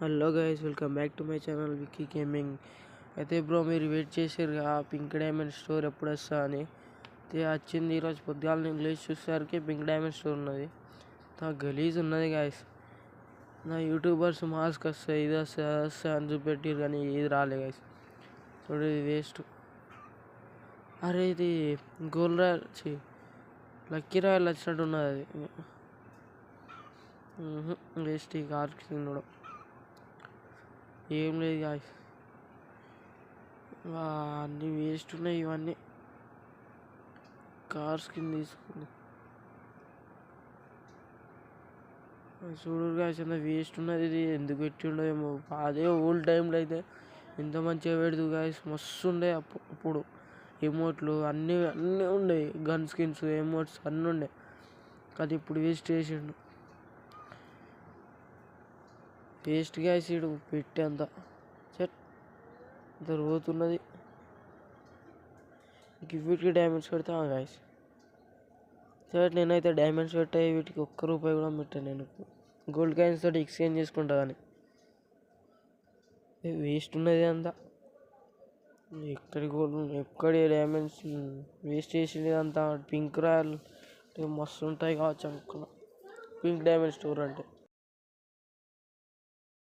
Hello guys, welcome back to my channel Vicky gaming. అయితే bro, మీరు wait చేసారు ఆ పింక్ డైమండ్ స్టోర్ ఎప్పుడు వస్తా అని. అయితే వచ్చింది ఈరోజు పొద్దుగాల. నేను లేచి చూసేసరికి పింక్ డైమండ్ స్టోర్ ఉన్నది. గలీజ్ ఉన్నది గాయస్. నా యూట్యూబర్స్ మాస్క్ వస్తాయి, ఇది వస్తాయి, అది వస్తాయి అని చూపెట్టారు, కానీ ఇది రాలే గాయస్. చూడు, ఇది వేస్ట్. అరే, ఇది గోల్డ్ రాయల్ లక్కీ రాయల్ వచ్చినట్టు ఉన్నది. అది వేస్ట్. ఈ కార్ స్కిన్ కూడా ఏం లేదు గాయస్. అన్నీ వేస్ట్ ఉన్నాయి. ఇవన్నీ కార్ స్కిన్ తీసుకుంది. చూడు గాయస్, అంత వేస్ట్ ఉన్నది. ఇది ఎందుకు పెట్టి ఉండదేమో. అదే ఓల్డ్ టైంలో అయితే ఎంత మంచిగా పెడదు గాయస్. మస్తు ఉండే అప్పుడు ఎమోట్లు అన్నీ ఉండే. గన్ స్కిన్స్, ఎమోట్స్ అన్నీ ఉండే. కానీ ఇప్పుడు వేస్ట్ చేసిండు. Waste guys. ఇడు పెట్టి అంత పోతున్నది. వీటికి డైమండ్స్ పెడతా గాయస్. సరే, నేనైతే డైమండ్స్ పెట్టాయి వీటికి ₹1 కూడా పెట్టాను. నేను గోల్డ్ కాయిన్స్ తోటి ఎక్స్చేంజ్ చేసుకుంటా. కానీ వేస్ట్ ఉన్నది అంతా. ఎక్కడి డైమండ్స్ వేస్ట్ చేసింది అంతా. పింక్ రాయల్ మస్తు ఉంటాయి కావచ్చు అనుకున్నా. పింక్ డైమండ్ స్టోర్ అంటే